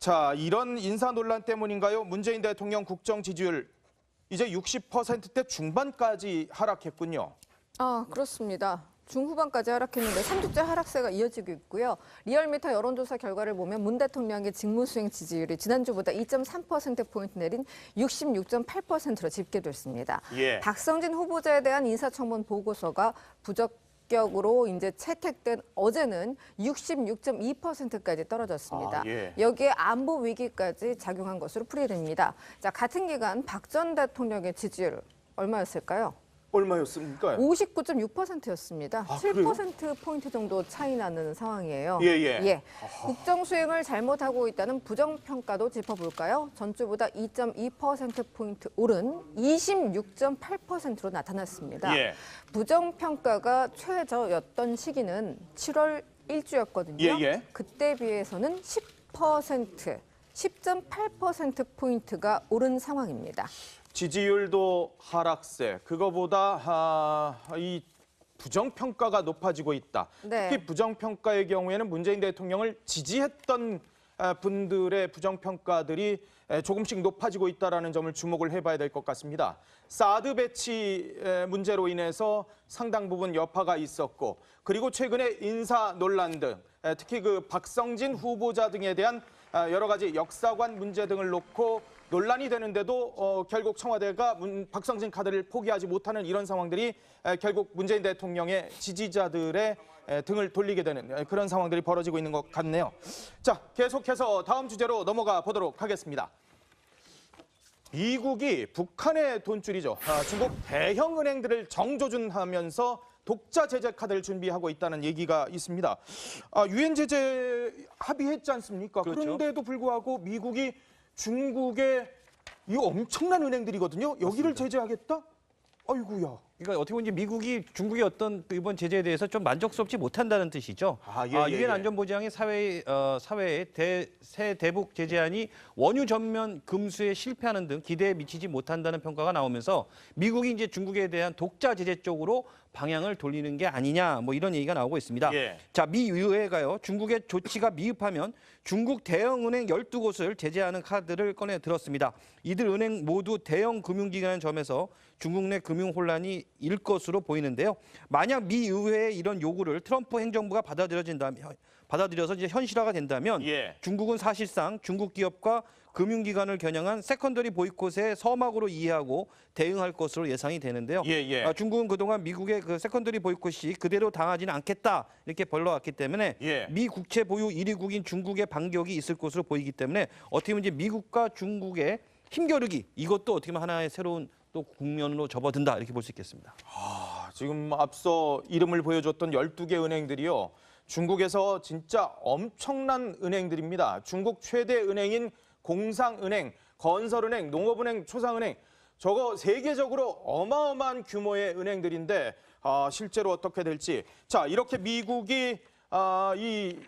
자, 이런 인사 논란 때문인가요? 문재인 대통령 국정 지지율 이제 60%대 중반까지 하락했군요. 그렇습니다. 중후반까지 하락했는데 3주째 하락세가 이어지고 있고요. 리얼미터 여론조사 결과를 보면 문 대통령의 직무수행 지지율이 지난주보다 2.3%포인트 내린 66.8%로 집계됐습니다. 예. 박성진 후보자에 대한 인사청문 보고서가 부적격으로 이제 채택된 어제는 66.2%까지 떨어졌습니다. 예. 여기에 안보 위기까지 작용한 것으로 풀이됩니다. 자, 같은 기간 박 전 대통령의 지지율 얼마였을까요? 얼마였습니까? 59.6%였습니다. 그래요? 7%포인트 정도 차이 나는 상황이에요. 예. 국정 수행을 잘못하고 있다는 부정평가도 짚어볼까요? 전주보다 2.2%포인트 오른 26.8%로 나타났습니다. 예. 부정평가가 최저였던 시기는 7월 1주였거든요. 예. 그때 비해서는 10.8%포인트가 오른 상황입니다. 지지율도 하락세, 그거보다 이 부정평가가 높아지고 있다. 네. 특히 부정평가의 경우에는 문재인 대통령을 지지했던 분들의 부정평가들이 조금씩 높아지고 있다는 점을 주목을 해봐야 될 것 같습니다. 사드 배치 문제로 인해서 상당 부분 여파가 있었고, 그리고 최근에 인사 논란 등 특히 그 박성진 후보자 등에 대한 여러 가지 역사관 문제 등을 놓고 논란이 되는데도 결국 청와대가 박성진 카드를 포기하지 못하는 이런 상황들이 결국 문재인 대통령의 지지자들의 등을 돌리게 되는 그런 상황들이 벌어지고 있는 것 같네요. 자, 계속해서 다음 주제로 넘어가 보도록 하겠습니다. 미국이 북한의 돈줄이죠. 중국 대형 은행들을 정조준하면서 독자 제재 카드를 준비하고 있다는 얘기가 있습니다. 유엔 제재 합의했지 않습니까? 그렇죠. 그런데도 불구하고 미국이 중국의 이 엄청난 은행들이거든요. 여기를 제재하겠다? 아이고야. 그러니까 어떻게 보면 이제 미국이 중국의 어떤 이번 제재에 대해서 좀 만족스럽지 못한다는 뜻이죠. 유엔 안전보장의 사회의 새 대북 제재안이 원유 전면 금수에 실패하는 등 기대에 미치지 못한다는 평가가 나오면서 미국이 이제 중국에 대한 독자 제재 쪽으로 방향을 돌리는 게 아니냐, 뭐 이런 얘기가 나오고 있습니다. 예. 자, 미 의회가요, 중국의 조치가 미흡하면 중국 대형 은행 12곳을 제재하는 카드를 꺼내 들었습니다. 이들 은행 모두 대형 금융기관인 점에서 중국 내 금융 혼란이 일 것으로 보이는데요. 만약 미 의회의 이런 요구를 트럼프 행정부가 받아들여서 이제 현실화가 된다면 중국은 사실상 중국 기업과 금융기관을 겨냥한 세컨더리 보이콧의 서막으로 이해하고 대응할 것으로 예상이 되는데요. 중국은 그동안 미국의 그 세컨더리 보이콧이 그대로 당하지는 않겠다 이렇게 벌러왔기 때문에 미 국채 보유 1위국인 중국의 반격이 있을 것으로 보이기 때문에 어떻게 보면 이제 미국과 중국의 힘겨루기, 이것도 어떻게 보면 하나의 새로운 또 국면으로 접어든다 이렇게 볼 수 있겠습니다. 지금 앞서 이름을 보여줬던 12개 은행들이요, 중국에서 진짜 엄청난 은행들입니다. 중국 최대 은행인 공상은행, 건설은행, 농업은행, 초상은행, 저거 세계적으로 어마어마한 규모의 은행들인데 실제로 어떻게 될지. 자, 이렇게 미국이 이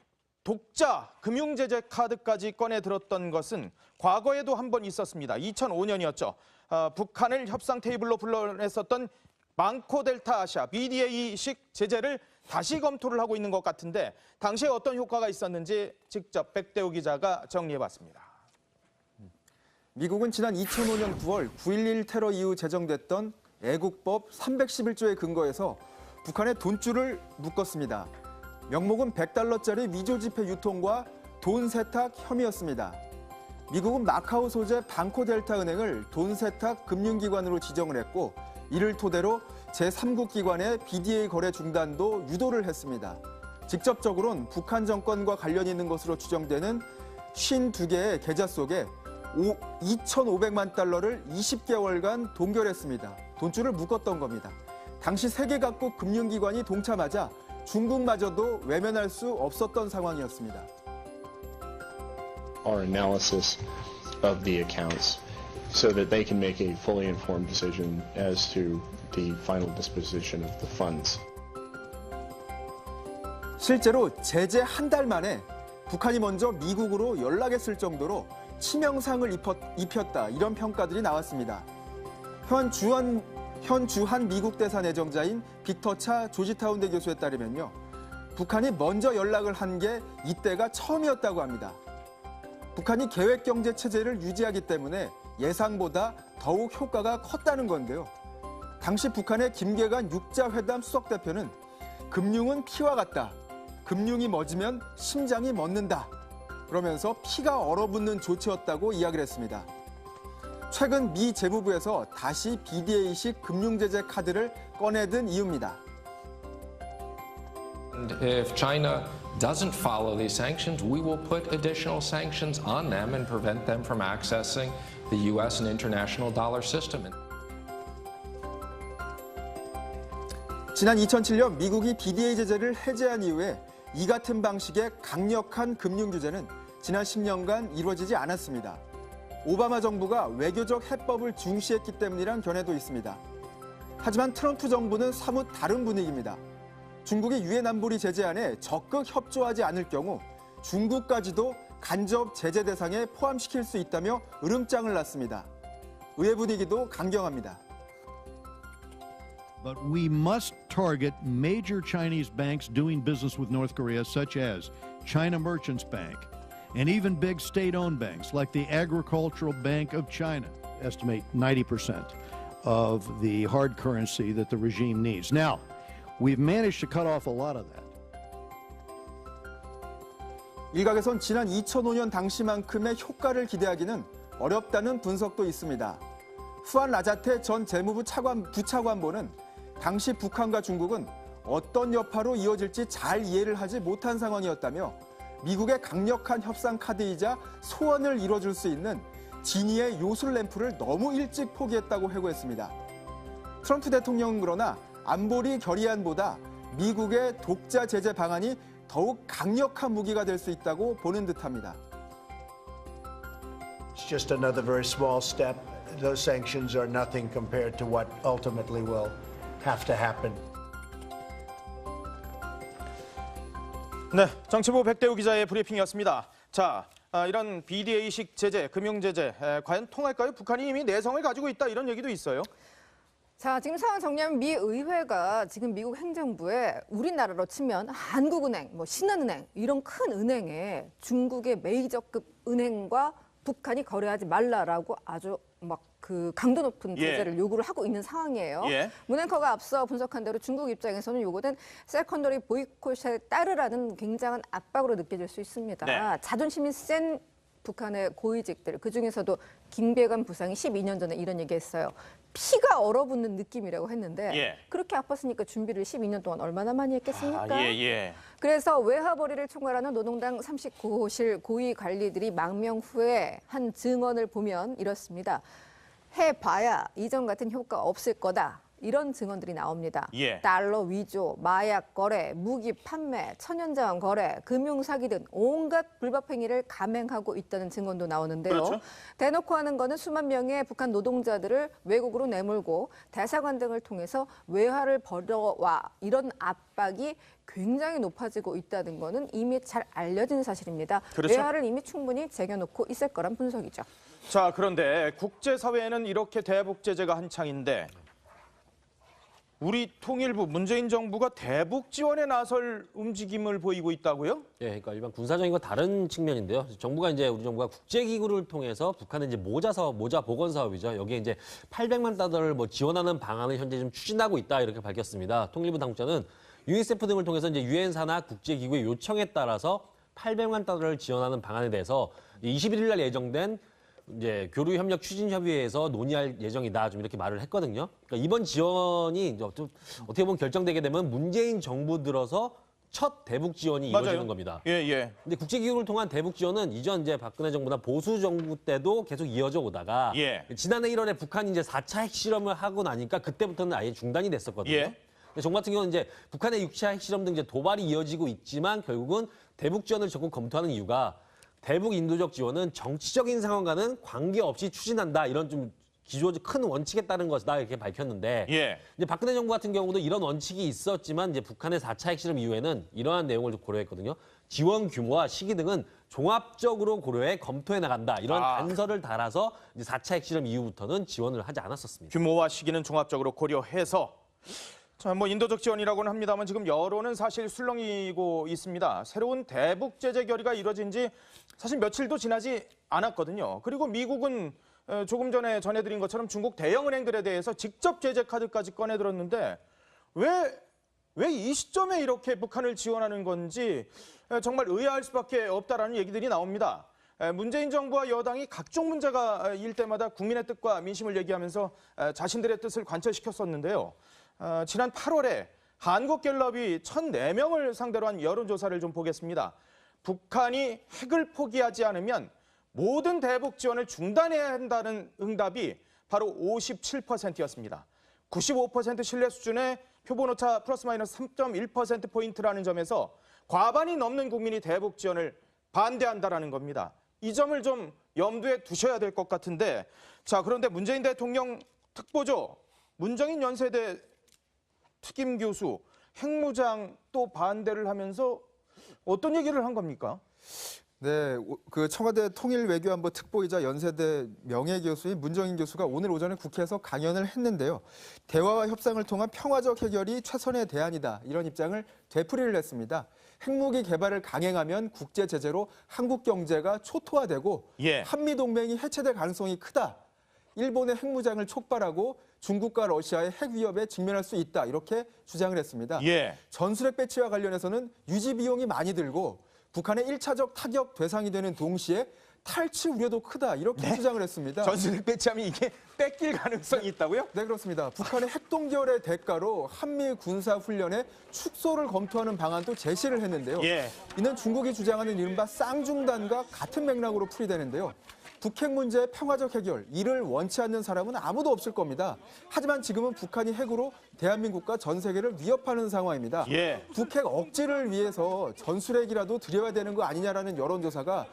독자 금융제재 카드까지 꺼내 들었던 것은 과거에도 한 번 있었습니다. 2005년이었죠. 북한을 협상 테이블로 불러냈었던 망코 델타 아시아 BDA식 제재를 다시 검토를 하고 있는 것 같은데, 당시에 어떤 효과가 있었는지 직접 백대우 기자가 정리해봤습니다. 미국은 지난 2005년 9월 9.11 테러 이후 제정됐던 애국법 311조에 근거해서 북한의 돈줄을 묶었습니다. 명목은 $100짜리 위조 지폐 유통과 돈 세탁 혐의였습니다. 미국은 마카오 소재 방코 델타 은행을 돈 세탁 금융기관으로 지정을 했고, 이를 토대로 제3국 기관의 BDA 거래 중단도 유도를 했습니다. 직접적으로는 북한 정권과 관련이 있는 것으로 추정되는 52개의 계좌 속에 $2,500만 20개월간 동결했습니다. 돈줄을 묶었던 겁니다. 당시 세계 각국 금융기관이 동참하자 중국마저도 외면할 수 없었던 상황이었습니다. Our analysis of the accounts so that they can make a fully informed decision as to the final disposition of the funds. 실제로 제재 한 달 만에 북한이 먼저 미국으로 연락했을 정도로 치명상을 입혔다, 이런 평가들이 나왔습니다. 현 주한 미국 대사 내정자인 빅터 차 조지타운대 교수에 따르면요, 북한이 먼저 연락을 한 게 이때가 처음이었다고 합니다. 북한이 계획 경제 체제를 유지하기 때문에 예상보다 더욱 효과가 컸다는 건데요. 당시 북한의 김계관 육자회담 수석대표는 금융은 피와 같다. 금융이 멎으면 심장이 멎는다. 그러면서 피가 얼어붙는 조치였다고 이야기를 했습니다. 최근 미 재무부에서 다시 BDA식 금융제재 카드를 꺼내든 이유입니다. If China doesn't follow these sanctions, we will put additional sanctions on them and prevent them from accessing the U.S. and international dollar system. 지난 2007년 미국이 BDA 제재를 해제한 이후에 이 같은 방식의 강력한 금융 규제는 지난 10년간 이루어지지 않았습니다. 오바마 정부가 외교적 해법을 중시했기 때문이란 견해도 있습니다. 하지만 트럼프 정부는 사뭇 다른 분위기입니다. 중국이 유엔 안보리 제재안에 적극 협조하지 않을 경우 중국까지도 간접 제재 대상에 포함시킬 수 있다며 으름장을 놨습니다. 의회 분위기도 강경합니다. But we must target major Chinese banks doing business with North Korea, such as China Merchants Bank, and even big state-owned banks like the Agricultural Bank of China. Estimate 90% of the hard currency that the regime needs. Now, we've managed to cut off a lot of that. 일각에선 지난 2005년 당시만큼의 효과를 기대하기는 어렵다는 분석도 있습니다. 후안 라자테 전 재무부 부차관보는 당시 북한과 중국은 어떤 여파로 이어질지 잘 이해를 하지 못한 상황이었다며 미국의 강력한 협상 카드이자 소원을 이뤄줄 수 있는 진위의 요술 램프를 너무 일찍 포기했다고 회고했습니다. 트럼프 대통령은 그러나 안보리 결의안보다 미국의 독자 제재 방안이 더욱 강력한 무기가 될 수 있다고 보는 듯합니다. It's just another very small step. Those sanctions are nothing compared to what ultimately will have to happen. 네, 정치부 백대우 기자의 브리핑이었습니다. 자, 이런 BDA식 제재, 금융제재, 과연 통할까요? 북한이 이미 내성을 가지고 있다 이런 얘기도 있어요. 자, 지금 상황 정리하면 미 의회가 지금 미국 행정부에 우리나라로 치면 한국은행, 신한은행 이런 큰 은행에 중국의 메이저급 은행과 북한이 거래하지 말라라고 아주 강도 높은 제재를 요구를 하고 있는 상황이에요. 문앵커가 앞서 분석한 대로 중국 입장에서는 요거는 세컨더리 보이콧에 따르라는 굉장한 압박으로 느껴질 수 있습니다. 네. 자존심이 센 북한의 고위직들, 그중에서도 김계관 부상이 12년 전에 이런 얘기했어요. 피가 얼어붙는 느낌이라고 했는데 그렇게 아팠으니까 준비를 12년 동안 얼마나 많이 했겠습니까? 그래서 외화벌이를 총괄하는 노동당 39호실 고위 관리들이 망명 후에 한 증언을 보면 이렇습니다. 해봐야 이전 같은 효과 없을 거다. 이런 증언들이 나옵니다. 달러 위조, 마약 거래, 무기 판매, 천연자원 거래, 금융사기 등 온갖 불법 행위를 감행하고 있다는 증언도 나오는데요. 그렇죠. 대놓고 하는 거는 수만 명의 북한 노동자들을 외국으로 내몰고 대사관 등을 통해서 외화를 벌어와 이런 압박이 굉장히 높아지고 있다는 거는 이미 잘 알려진 사실입니다. 그렇죠. 외화를 이미 충분히 쟁여놓고 있을 거란 분석이죠. 자, 그런데 국제사회에는 이렇게 대북 제재가 한창인데 우리 통일부 문재인 정부가 대북 지원에 나설 움직임을 보이고 있다고요? 예, 그러니까 일반 군사적인 건 다른 측면인데요. 정부가 우리 정부가 국제기구를 통해서 북한의 이제 모자 복원 사업이죠. 여기에 이제 800만 달러를 지원하는 방안을 현재 좀 추진하고 있다 이렇게 밝혔습니다. 통일부 당국자는 UNICEF 등을 통해서 이제 유엔사나 국제기구의 요청에 따라서 800만 달러를 지원하는 방안에 대해서 21일 날 예정된 이제 교류 협력 추진 협의회에서 논의할 예정이다 좀 이렇게 말을 했거든요. 그러니까 이번 지원이 좀 어떻게 보면 결정되게 되면 문재인 정부 들어서 첫 대북 지원이 이루어지는 겁니다. 근데 국제기구를 통한 대북 지원은 이전 이제 박근혜 정부나 보수 정부 때도 계속 이어져 오다가 지난해 1월에 북한이 이제 4차 핵실험을 하고 나니까 그때부터는 아예 중단이 됐었거든요. 근데 정부 같은 경우는 이제 북한의 6차 핵실험 등 이제 도발이 이어지고 있지만 결국은 대북 지원을 적극 검토하는 이유가 대북 인도적 지원은 정치적인 상황과는 관계없이 추진한다. 이런 좀 기조적 큰 원칙에 따른 것이다. 이렇게 밝혔는데 이제 박근혜 정부 같은 경우도 이런 원칙이 있었지만 이제 북한의 4차 핵실험 이후에는 이러한 내용을 고려했거든요. 지원 규모와 시기 등은 종합적으로 고려해 검토해 나간다. 이런 단서를 달아서 이제 4차 핵실험 이후부터는 지원을 하지 않았었습니다. 규모와 시기는 종합적으로 고려해서 자, 뭐 인도적 지원이라고는 합니다만 지금 여론은 사실 술렁이고 있습니다. 새로운 대북 제재 결의가 이뤄진 지 사실 며칠도 지나지 않았거든요. 그리고 미국은 조금 전에 전해드린 것처럼 중국 대형은행들에 대해서 직접 제재 카드까지 꺼내들었는데 왜 이 시점에 이렇게 북한을 지원하는 건지 정말 의아할 수밖에 없다라는 얘기들이 나옵니다. 문재인 정부와 여당이 각종 문제가 일 때마다 국민의 뜻과 민심을 얘기하면서 자신들의 뜻을 관철시켰었는데요. 지난 8월에 한국갤럽이 1,004명을 상대로 한 여론조사를 좀 보겠습니다. 북한이 핵을 포기하지 않으면 모든 대북 지원을 중단해야 한다는 응답이 바로 57%였습니다. 95% 신뢰 수준의 표본오차 플러스 마이너스 3.1%포인트라는 점에서 과반이 넘는 국민이 대북 지원을 반대한다라는 겁니다. 이 점을 좀 염두에 두셔야 될 것 같은데, 자, 그런데 문재인 대통령 특보죠. 문정인 연세대 특임 교수, 핵무장 또 반대를 하면서 어떤 얘기를 한 겁니까? 네, 그 청와대 통일외교안보 특보이자 연세대 명예교수인 문정인 교수가 오늘 오전에 국회에서 강연을 했는데요. 대화와 협상을 통한 평화적 해결이 최선의 대안이다. 이런 입장을 되풀이를 했습니다. 핵무기 개발을 강행하면 국제 제재로 한국 경제가 초토화되고 한미동맹이 해체될 가능성이 크다. 일본의 핵무장을 촉발하고 중국과 러시아의 핵 위협에 직면할 수 있다. 이렇게 주장을 했습니다. 전술핵 배치와 관련해서는 유지 비용이 많이 들고 북한의 1차적 타격 대상이 되는 동시에 탈취 우려도 크다. 이렇게 주장을 했습니다. 전술핵 배치하면 이게 뺏길 가능성이 있다고요? 네, 그렇습니다. 북한의 핵동결의 대가로 한미 군사훈련의 축소를 검토하는 방안도 제시를 했는데요. 이는 중국이 주장하는 이른바 쌍중단과 같은 맥락으로 풀이되는데요. 북핵 문제의 평화적 해결, 이를 원치 않는 사람은 아무도 없을 겁니다. 하지만 지금은 북한이 핵으로 대한민국과 전 세계를 위협하는 상황입니다. 북핵 억지를 위해서 전술핵이라도 들여야 되는 거 아니냐라는 여론조사가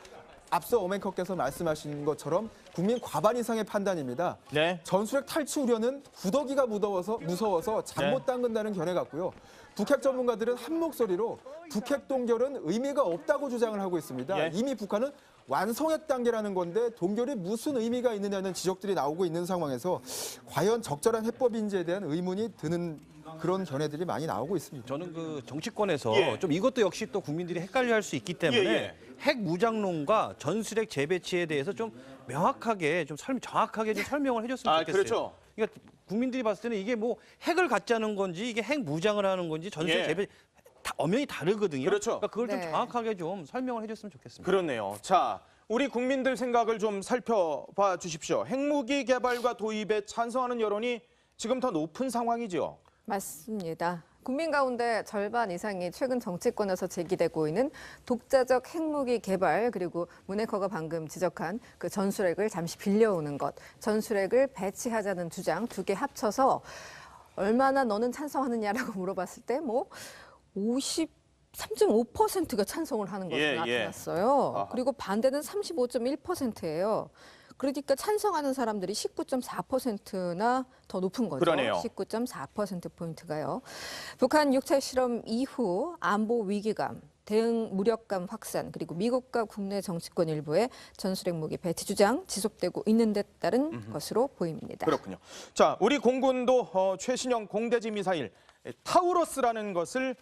앞서 오맨커께서 말씀하신 것처럼 국민 과반 이상의 판단입니다. 전술핵 탈취 우려는 구더기가 무서워서 잘못 담근다는 견해 같고요. 북핵 전문가들은 한 목소리로 북핵 동결은 의미가 없다고 주장을 하고 있습니다. 이미 북한은 완성핵 단계라는 건데 동결이 무슨 의미가 있느냐는 지적들이 나오고 있는 상황에서 과연 적절한 해법인지에 대한 의문이 드는 그런 견해들이 많이 나오고 있습니다. 저는 그 정치권에서 좀 이것도 역시 또 국민들이 헷갈려할 수 있기 때문에 핵 무장론과 전술핵 재배치에 대해서 좀 명확하게 정확하게 좀 설명을 해줬으면 좋겠어요. 그렇죠. 그러니까 국민들이 봤을 때는 이게 뭐 핵을 갖자는 건지 이게 핵 무장을 하는 건지 전술핵 재배치 다 엄연히 다르거든요. 그렇죠. 그러니까 그걸 좀 정확하게 좀 설명을 해줬으면 좋겠습니다. 그렇네요. 자, 우리 국민들 생각을 좀 살펴봐 주십시오. 핵무기 개발과 도입에 찬성하는 여론이 지금 더 높은 상황이죠. 맞습니다. 국민 가운데 절반 이상이 최근 정치권에서 제기되고 있는 독자적 핵무기 개발, 그리고 문해커가 방금 지적한 그 전술핵을 잠시 빌려오는 것, 전술핵을 배치하자는 주장 두 개 합쳐서 얼마나 너는 찬성하느냐라고 물어봤을 때 뭐 53.5%가 찬성을 하는 것으로 나타났어요. 그리고 반대는 35.1%예요. 그러니까 찬성하는 사람들이 19.4%나 더 높은 거죠. 그러네요. 19.4%포인트가요. 북한 6차 실험 이후 안보 위기감, 대응 무력감 확산, 그리고 미국과 국내 정치권 일부의 전술핵 무기 배치 주장 지속되고 있는 데 따른 것으로 보입니다. 그렇군요. 자, 우리 공군도 최신형 공대지 미사일 타우러스라는 것을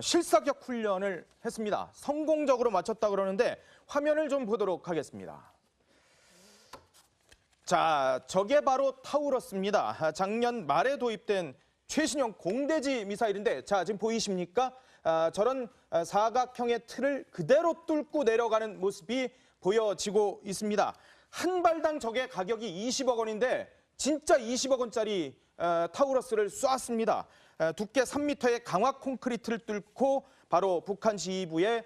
실사격 훈련을 했습니다. 성공적으로 마쳤다 그러는데 화면을 좀 보도록 하겠습니다. 자, 저게 바로 타우러스입니다. 작년 말에 도입된 최신형 공대지 미사일인데, 자, 지금 보이십니까? 저런 사각형의 틀을 그대로 뚫고 내려가는 모습이 보여지고 있습니다. 한 발당 저게 가격이 20억 원인데 진짜 20억 원짜리 타우러스를 쐈습니다. 두께 3m의 강화 콘크리트를 뚫고 바로 북한 지휘부의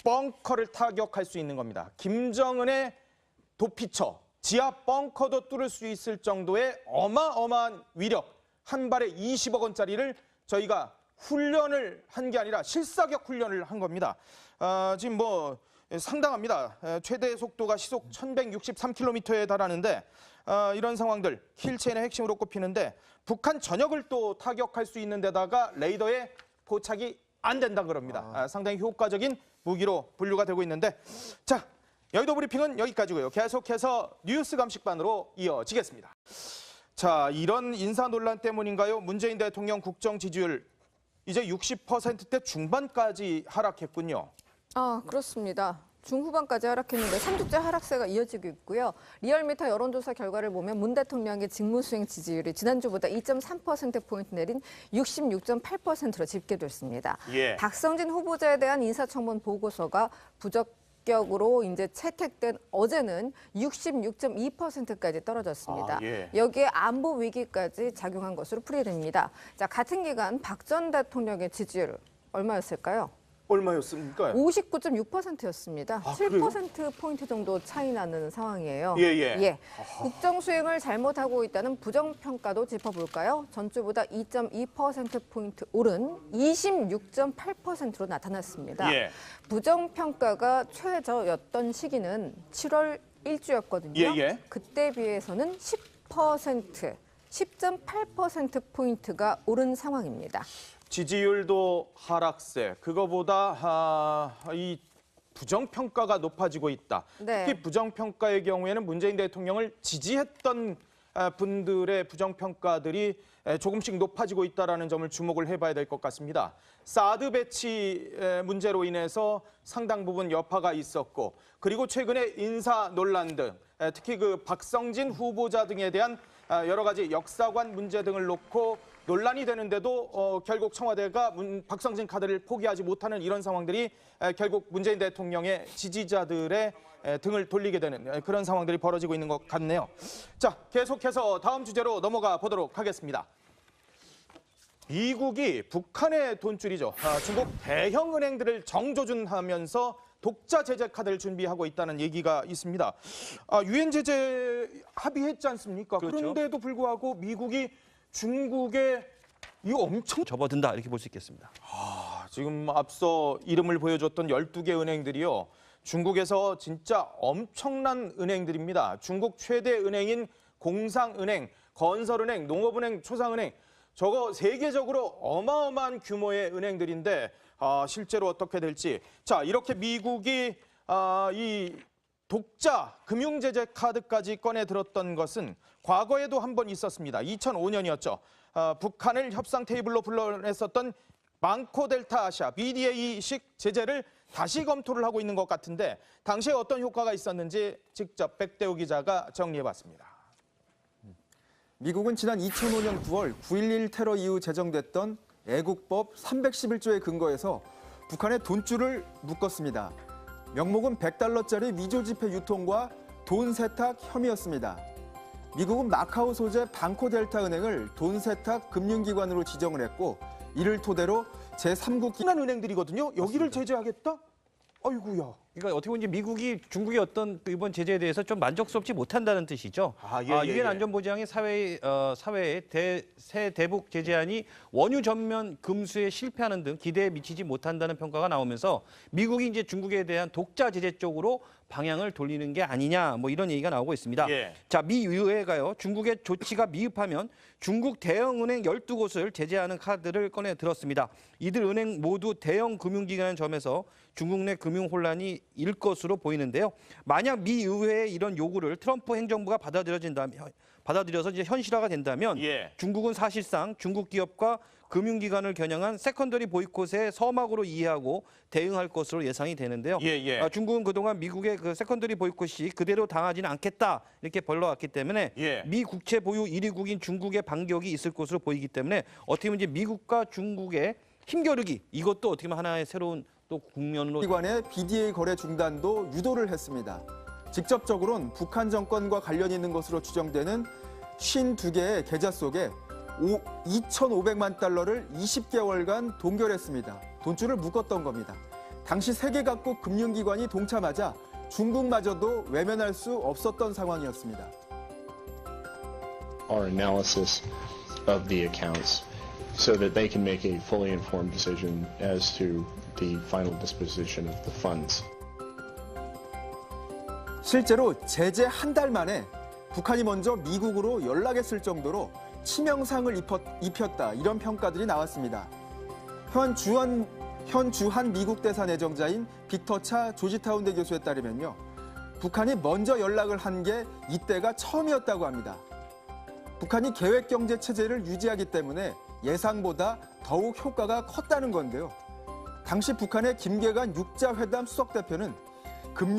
벙커를 타격할 수 있는 겁니다. 김정은의 도피처, 지하 벙커도 뚫을 수 있을 정도의 어마어마한 위력, 한 발에 20억 원짜리를 저희가 훈련을 한 게 아니라 실사격 훈련을 한 겁니다. 지금 뭐 상당합니다. 최대 속도가 시속 1163km에 달하는데 이런 상황들 킬체인의 핵심으로 꼽히는데 북한 전역을 또 타격할 수 있는 데다가 레이더에 포착이 안 된다 그럽니다. 상당히 효과적인 무기로 분류가 되고 있는데, 자, 여의도 브리핑은 여기까지고요. 계속해서 뉴스 감식반으로 이어지겠습니다. 자, 이런 인사 논란 때문인가요? 문재인 대통령 국정 지지율 이제 60%대 중반까지 하락했군요. 그렇습니다. 중후반까지 하락했는데 3주째 하락세가 이어지고 있고요. 리얼미터 여론조사 결과를 보면 문 대통령의 직무수행 지지율이 지난주보다 2.3%포인트 내린 66.8%로 집계됐습니다. 예. 박성진 후보자에 대한 인사청문 보고서가 부적격으로 이제 채택된 어제는 66.2%까지 떨어졌습니다. 예. 여기에 안보 위기까지 작용한 것으로 풀이됩니다. 자, 같은 기간 박 전 대통령의 지지율 얼마였을까요? 얼마였습니까? 59.6%였습니다. 그래요? 7%포인트 정도 차이 나는 상황이에요. 예. 국정 수행을 잘못하고 있다는 부정평가도 짚어볼까요? 전주보다 2.2%포인트 오른 26.8%로 나타났습니다. 예. 부정평가가 최저였던 시기는 7월 1주였거든요. 예. 그때 비해서는 10.8%포인트가 오른 상황입니다. 지지율도 하락세, 그거보다 이 부정평가가 높아지고 있다. 네. 특히 부정평가의 경우에는 문재인 대통령을 지지했던 분들의 부정평가들이 조금씩 높아지고 있다는 점을 주목을 해봐야 될 것 같습니다. 사드 배치 문제로 인해서 상당 부분 여파가 있었고, 그리고 최근에 인사 논란 등 특히 그 박성진 후보자 등에 대한 여러 가지 역사관 문제 등을 놓고 논란이 되는데도 결국 청와대가 박성진 카드를 포기하지 못하는 이런 상황들이 결국 문재인 대통령의 지지자들의 등을 돌리게 되는 그런 상황들이 벌어지고 있는 것 같네요. 자, 계속해서 다음 주제로 넘어가 보도록 하겠습니다. 미국이 북한의 돈줄이죠. 중국 대형 은행들을 정조준하면서 독자 제재 카드를 준비하고 있다는 얘기가 있습니다. 유엔 제재 합의했지 않습니까? 그렇죠. 그런데도 불구하고 미국이 중국에 이거 엄청 접어든다 이렇게 볼 수 있겠습니다. 지금 앞서 이름을 보여줬던 12개 은행들이요. 중국에서 진짜 엄청난 은행들입니다. 중국 최대 은행인 공상은행, 건설은행, 농업은행, 초상은행 저거 세계적으로 어마어마한 규모의 은행들인데 실제로 어떻게 될지. 자, 이렇게 미국이 이 독자 금융제재 카드까지 꺼내 들었던 것은 과거에도 한 번 있었습니다. 2005년이었죠. 북한을 협상 테이블로 불러냈었던 망코 델타 아시아 BDA식 제재를 다시 검토를 하고 있는 것 같은데 당시에 어떤 효과가 있었는지 직접 백대우 기자가 정리해봤습니다. 미국은 지난 2005년 9월 9.11 테러 이후 제정됐던 애국법 311조에 근거해서 북한의 돈줄을 묶었습니다. 명목은 $100짜리 위조 지폐 유통과 돈 세탁 혐의였습니다. 미국은 마카오 소재 방코 델타 은행을 돈 세탁 금융기관으로 지정을 했고 이를 토대로 제3국 큰 은행들이거든요. 여기를 제재하겠다? 아이고야. 그러니까 어떻게 보면 이제 미국이 중국의 어떤 이번 제재에 대해서 좀 만족스럽지 못한다는 뜻이죠. 유엔 안전보장의 사회의 새 대북 제재안이 원유 전면 금수에 실패하는 등 기대에 미치지 못한다는 평가가 나오면서 미국이 이제 중국에 대한 독자 제재 쪽으로 방향을 돌리는 게 아니냐 뭐 이런 얘기가 나오고 있습니다. 자, 미 의회가요. 중국의 조치가 미흡하면 중국 대형 은행 12곳을 제재하는 카드를 꺼내 들었습니다. 이들 은행 모두 대형 금융기관을 점에서 중국 내 금융 혼란이 일 것으로 보이는데요. 만약 미 의회의 이런 요구를 트럼프 행정부가 받아들여서 이제 현실화가 된다면 중국은 사실상 중국 기업과 금융기관을 겨냥한 세컨더리 보이콧의 서막으로 이해하고 대응할 것으로 예상이 되는데요. 중국은 그동안 미국의 그 세컨더리 보이콧이 그대로 당하지는 않겠다 이렇게 벌러왔기 때문에 미 국채 보유 1위국인 중국의 반격이 있을 것으로 보이기 때문에 어떻게 보면 이제 미국과 중국의 힘겨루기 이것도 어떻게 보면 하나의 새로운 또 국면으로 기관의 BDA 거래 중단도 유도를 했습니다. 직접적으로는 북한 정권과 관련 있는 것으로 추정되는 52개의 계좌 속에 $2,500만 20개월간 동결했습니다. 돈줄을 묶었던 겁니다. 당시 세계 각국 금융기관이 동참하자 중국마저도 외면할 수 없었던 상황이었습니다. Our analysis of the accounts so that they can make a fully informed decision as to the final disposition of the funds. 실제로 제재 한 달 만에 북한이 먼저 미국으로 연락했을 정도로 치명상을 입혔다 이런 평가들이 나왔습니다. 현 주한 미국 대사 내정자인 빅터 차 조지타운대 교수에 따르면요. 북한이 먼저 연락을 한 게 이때가 처음이었다고 합니다. 북한이 계획 경제 체제를 유지하기 때문에 예상보다 더욱 효과가 컸다는 건데요. 당시 북한의 김계관 육자회담 수석 대표는 금융